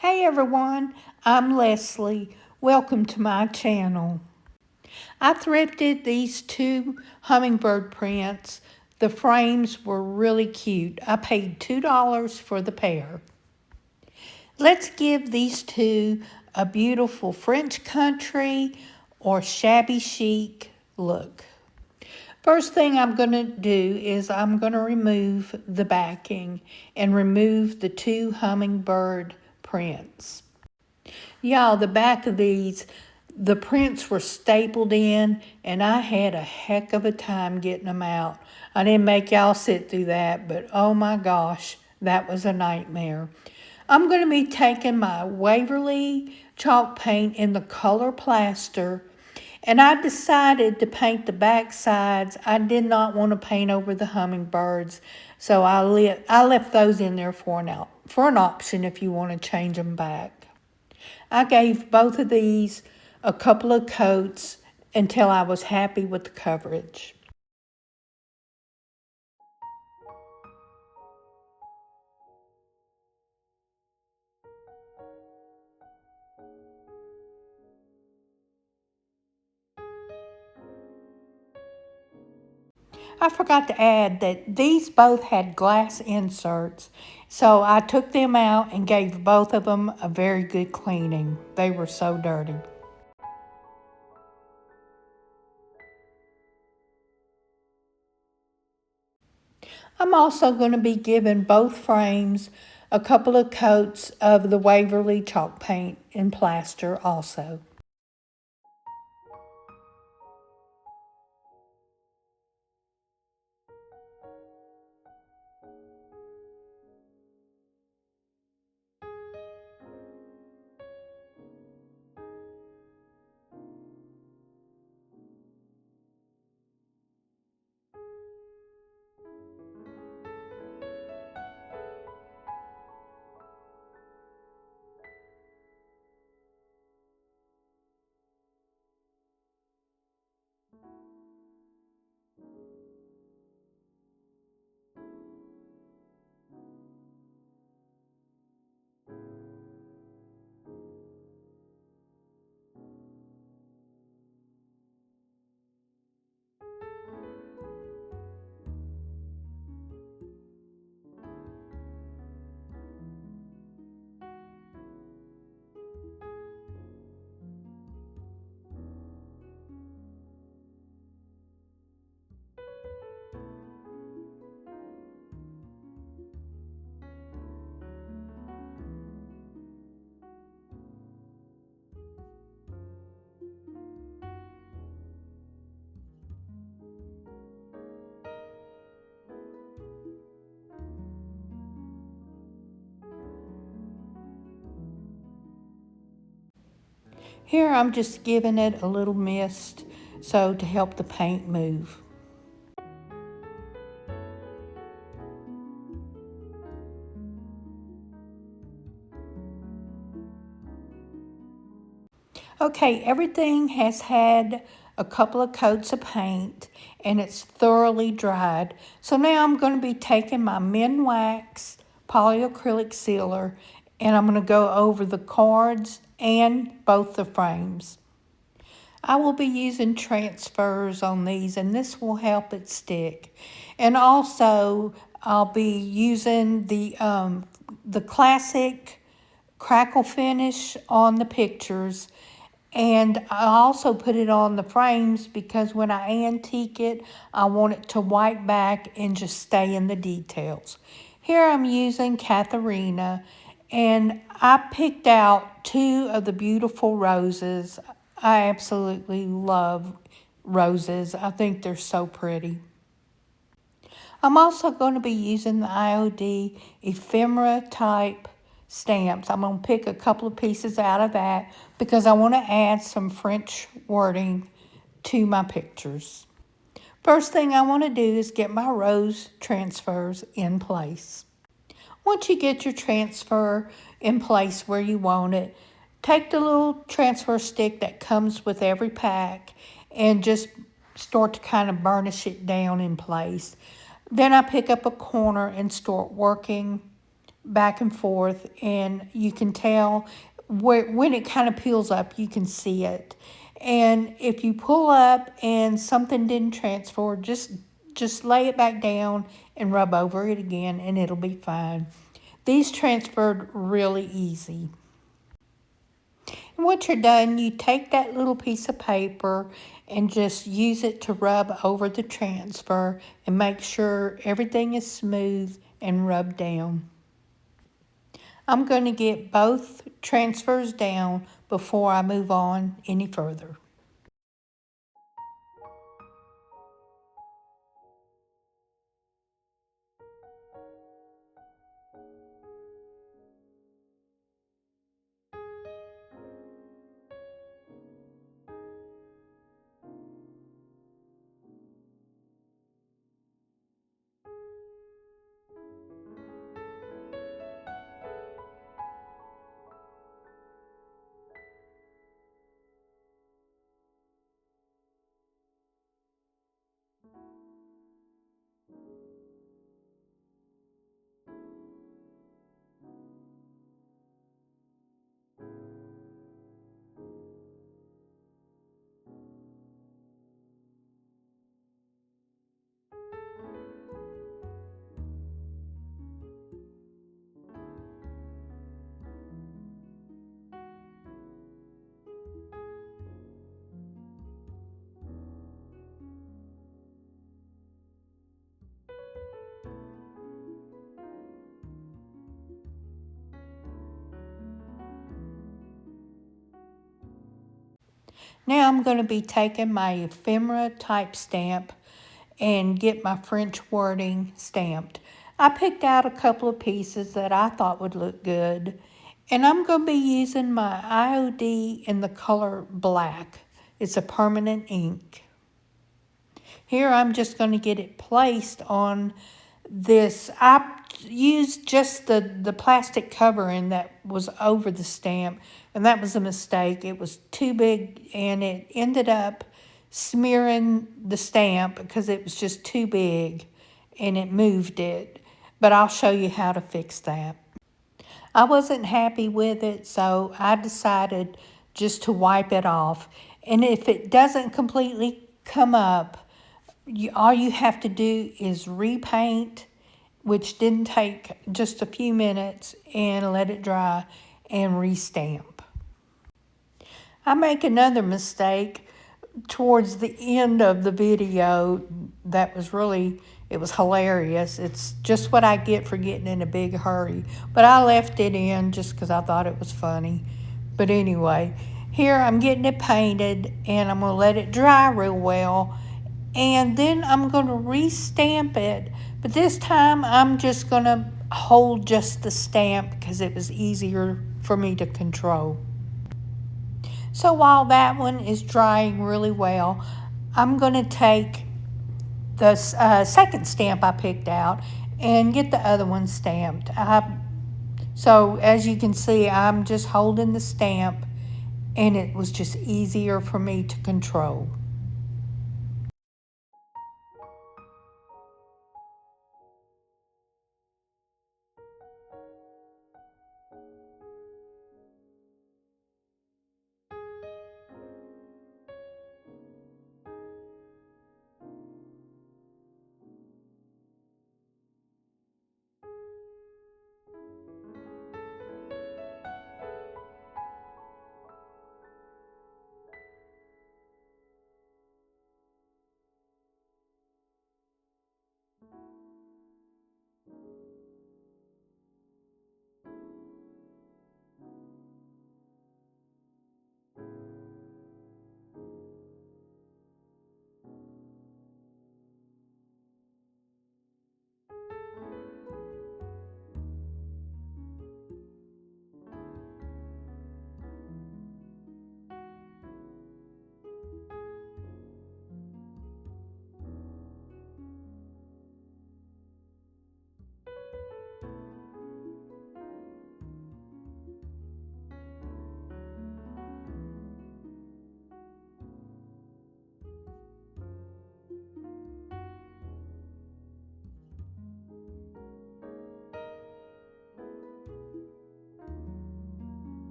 Hey everyone, I'm Leslie. Welcome to my channel. I thrifted these two hummingbird prints. The frames were really cute. I paid $2 for the pair. Let's give these two a beautiful French country or shabby chic look. First thing I'm going to do is I'm going to remove the backing and remove the two hummingbird prints. Y'all, the back of these, the prints were stapled in, and I had a heck of a time getting them out. I didn't make y'all sit through that, but oh my gosh, that was a nightmare. I'm going to be taking my Waverly chalk paint in the color plaster, and I decided to paint the back sides. I did not want to paint over the hummingbirds, so I left those in there for an option if you want to change them back. I gave both of these a couple of coats until I was happy with the coverage. I forgot to add that these both had glass inserts, so I took them out and gave both of them a very good cleaning. They were so dirty. I'm also going to be giving both frames a couple of coats of the Waverly chalk paint and plaster also. Here I'm just giving it a little mist so to help the paint move. Okay, everything has had a couple of coats of paint and it's thoroughly dried. So now I'm going to be taking my Minwax polyacrylic sealer and I'm going to go over the cards and both the frames. I will be using transfers on these and this will help it stick. And also I'll be using the classic crackle finish on the pictures, and I also put it on the frames because when I antique it, I want it to white back and just stay in the details. Here I'm using Katharina, and I picked out two of the beautiful roses. I absolutely love roses. I think they're so pretty. I'm also going to be using the IOD ephemera type stamps. I'm going to pick a couple of pieces out of that because I want to add some French wording to my pictures. First thing I want to do is get my rose transfers in place. Once you get your transfer in place where you want it, take the little transfer stick that comes with every pack and just start to kind of burnish it down in place. Then I pick up a corner and start working back and forth, and you can tell when it kind of peels up, you can see it. And if you pull up and something didn't transfer, just lay it back down and rub over it again, and it'll be fine. These transferred really easy. And once you're done, you take that little piece of paper and just use it to rub over the transfer and make sure everything is smooth and rubbed down. I'm going to get both transfers down before I move on any further. Now I'm going to be taking my ephemera type stamp and get my French wording stamped. I picked out a couple of pieces that I thought would look good, and I'm going to be using my IOD in the color black. It's a permanent ink. Here I'm just going to get it placed on this. I used just the plastic covering that was over the stamp, and that was a mistake. It was too big, and it ended up smearing the stamp because it was just too big, and it moved it. But I'll show you how to fix that. I wasn't happy with it, so I decided just to wipe it off. And if it doesn't completely come up, all you have to do is repaint, which didn't take just a few minutes, and let it dry and restamp. I make another mistake towards the end of the video that was really, it was hilarious. It's just what I get for getting in a big hurry. But I left it in just because I thought it was funny. But anyway, here I'm getting it painted, and I'm going to let it dry real well. And then I'm going to restamp it. But this time I'm just going to hold just the stamp because it was easier for me to control. So while that one is drying really well, I'm going to take the second stamp I picked out and get the other one stamped. So as you can see, I'm just holding the stamp, and it was just easier for me to control.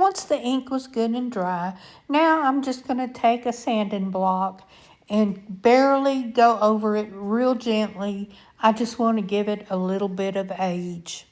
Once the ink was good and dry, now I'm just going to take a sanding block and barely go over it real gently. I just want to give it a little bit of age.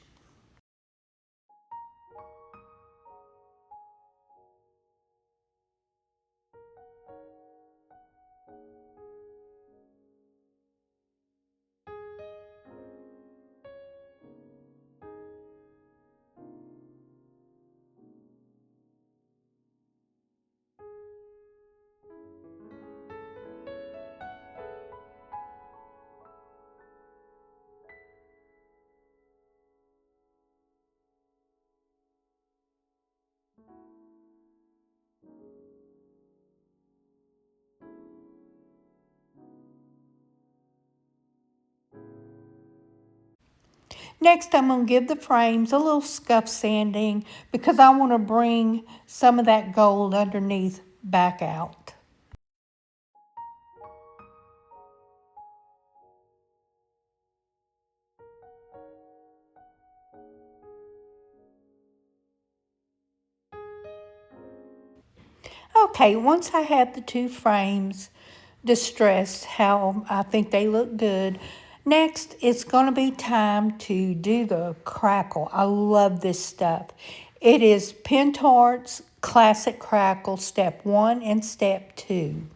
Next, I'm going to give the frames a little scuff sanding because I want to bring some of that gold underneath back out. Okay, once I have the two frames distressed how I think they look good, next it's going to be time to do the crackle. I love this stuff. It is Pentart's Classic Crackle Step 1 and Step 2.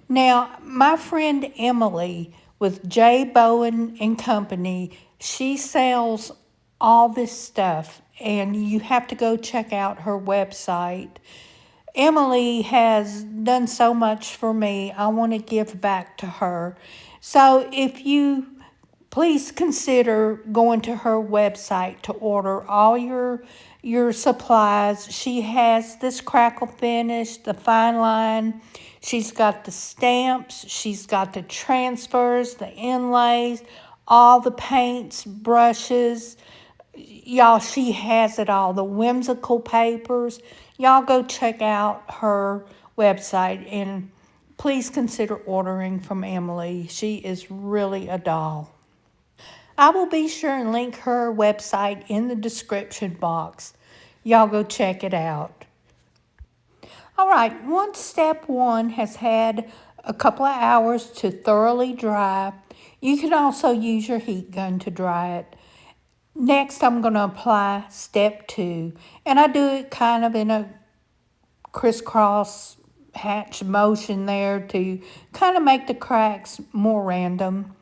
Now, my friend Emily with J. Bowen and Company, she sells all this stuff, and you have to go check out her website. Emily has done so much for me. I want to give back to her. So if you please consider going to her website to order all your supplies. She has this crackle finish, the fine line. She's got the stamps. She's got the transfers, the inlays, all the paints, brushes. Y'all, she has it all. The whimsical papers. Y'all go check out her website and please consider ordering from Emily. She is really a doll. I will be sure and link her website in the description box. Y'all go check it out. All right, once step 1 has had a couple of hours to thoroughly dry, you can also use your heat gun to dry it. Next, I'm going to apply step 2, and I do it kind of in a crisscross hatch motion there to kind of make the cracks more random.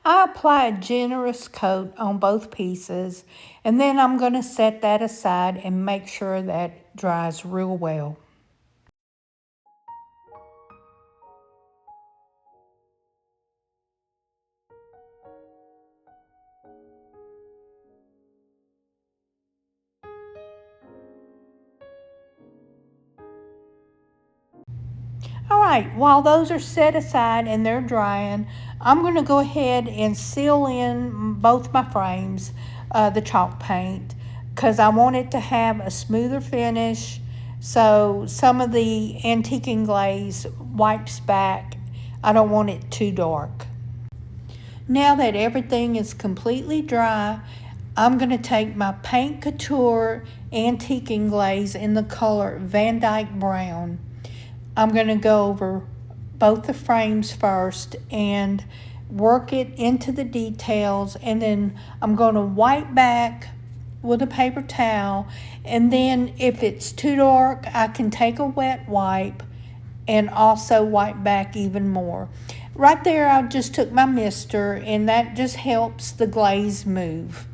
I apply a generous coat on both pieces, and then I'm going to set that aside and make sure that dries real well. All right, while those are set aside and they're drying, I'm going to go ahead and seal in both my frames, the chalk paint, because I want it to have a smoother finish so some of the antiquing glaze wipes back. I don't want it too dark. Now that everything is completely dry, I'm going to take my Paint Couture Antiquing Glaze in the color Van Dyke Brown. I'm going to go over both the frames first and work it into the details, and then I'm going to wipe back with a paper towel, and then if it's too dark I can take a wet wipe and also wipe back even more. Right there I just took my mister, and that just helps the glaze move.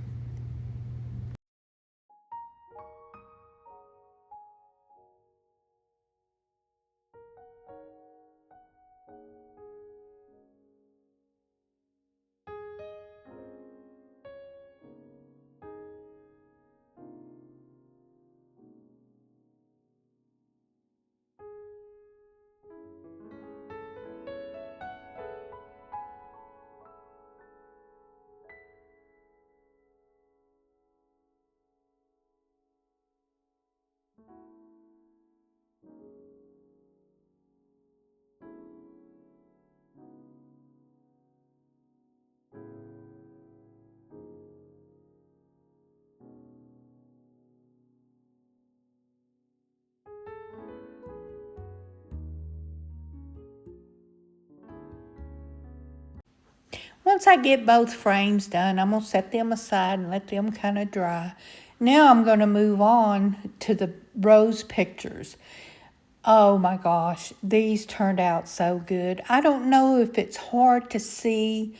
once I get both frames done, I'm going to set them aside and let them kind of dry. Now I'm going to move on to the rose pictures. Oh my gosh, these turned out so good. I don't know if it's hard to see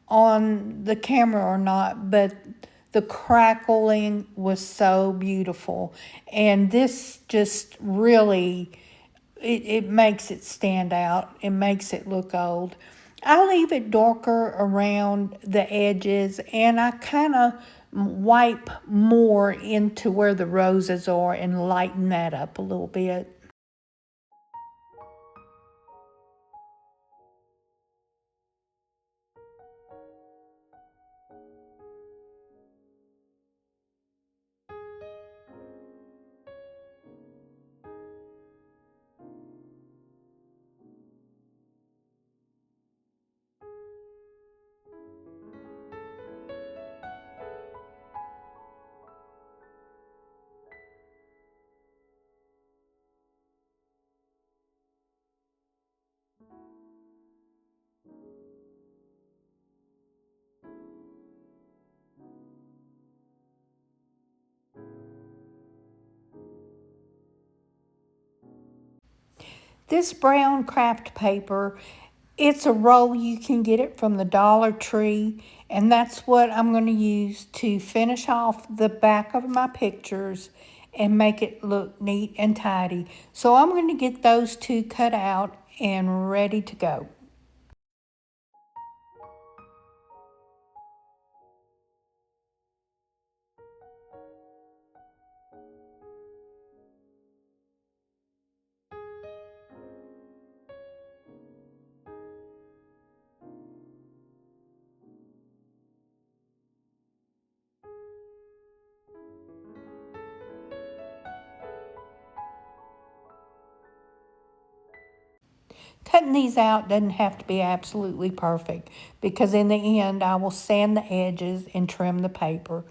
on the camera or not, but the crackling was so beautiful. And this just really, it makes it stand out. It makes it look old. I leave it darker around the edges, and I kind of wipe more into where the roses are and lighten that up a little bit. This brown craft paper, it's a roll. You can get it from the Dollar Tree, and that's what I'm going to use to finish off the back of my pictures and make it look neat and tidy. So I'm going to get those two cut out and ready to go. Cutting these out doesn't have to be absolutely perfect because in the end I will sand the edges and trim the paper.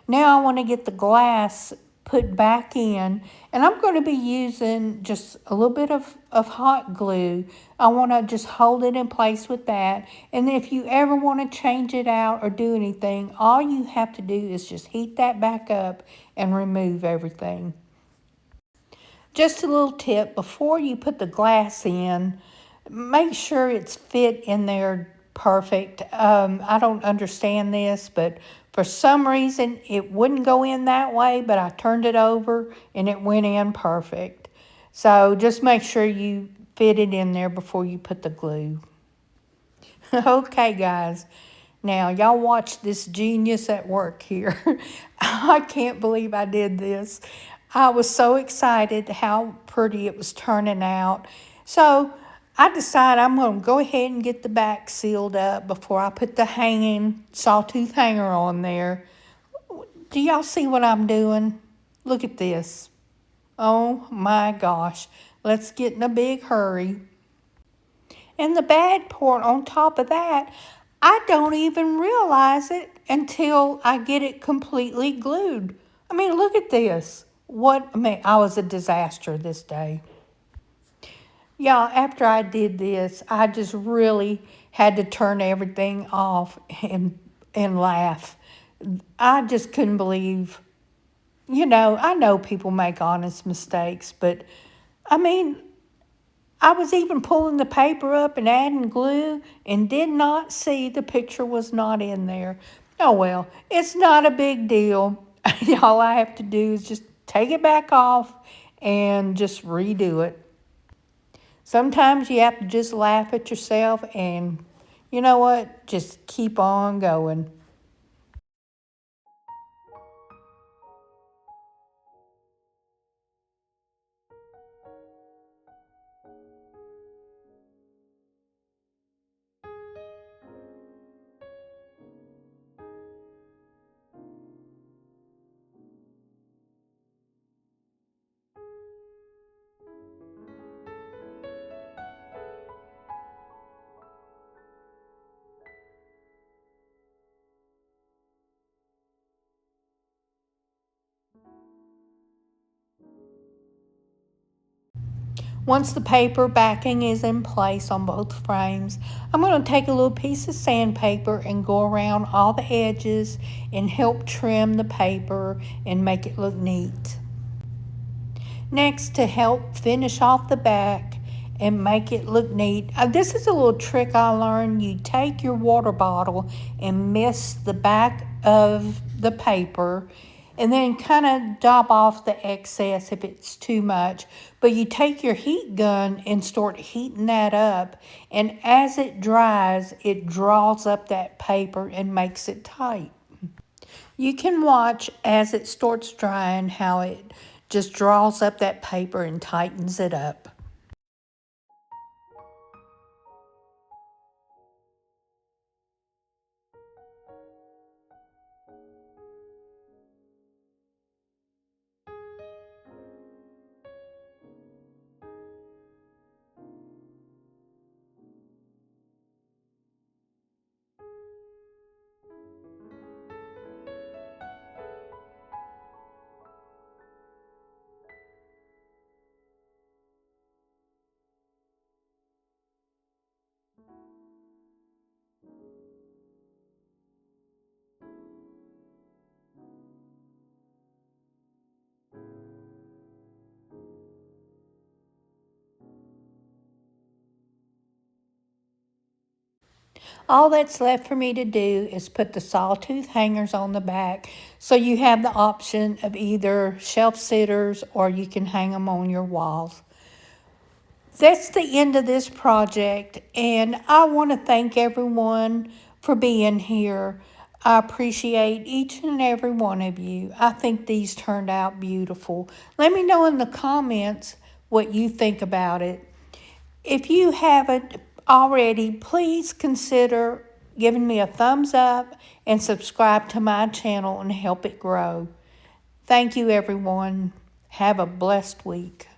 Now I want to get the glass put back in, and I'm going to be using just a little bit of hot glue. I want to just hold it in place with that, and if you ever want to change it out or do anything, all you have to do is just heat that back up and remove everything. Just a little tip, before you put the glass in, make sure it's fit in there perfect. I don't understand this, but for some reason it wouldn't go in that way, but I turned it over and it went in perfect. So just make sure you fit it in there before you put the glue. Okay, guys. Now, y'all watch this genius at work here. I can't believe I did this. I was so excited how pretty it was turning out. So I decided I'm going to go ahead and get the back sealed up before I put the hanging sawtooth hanger on there. Do y'all see what I'm doing? Look at this. Oh my gosh. Let's get in a big hurry. And the bad part on top of that, I don't even realize it until I get it completely glued. I mean, look at this. I was a disaster this day. Yeah, after I did this, I just really had to turn everything off and laugh. I just couldn't believe, I know people make honest mistakes, but I mean, I was even pulling the paper up and adding glue and did not see the picture was not in there. Oh well, it's not a big deal. All I have to do is just take it back off and just redo it. Sometimes you have to just laugh at yourself and you know what? Just keep on going. Once the paper backing is in place on both frames, I'm going to take a little piece of sandpaper and go around all the edges and help trim the paper and make it look neat. Next, to help finish off the back and make it look neat, this is a little trick I learned. You take your water bottle and mist the back of the paper and then kind of dab off the excess if it's too much. But you take your heat gun and start heating that up, and as it dries, it draws up that paper and makes it tight. You can watch as it starts drying how it just draws up that paper and tightens it up. All that's left for me to do is put the sawtooth hangers on the back, so you have the option of either shelf sitters or you can hang them on your walls. That's the end of this project, and I want to thank everyone for being here. I appreciate each and every one of you. I think these turned out beautiful. Let me know in the comments what you think about it. If you haven't already, please consider giving me a thumbs up and subscribe to my channel and help it grow. Thank you, everyone. Have a blessed week.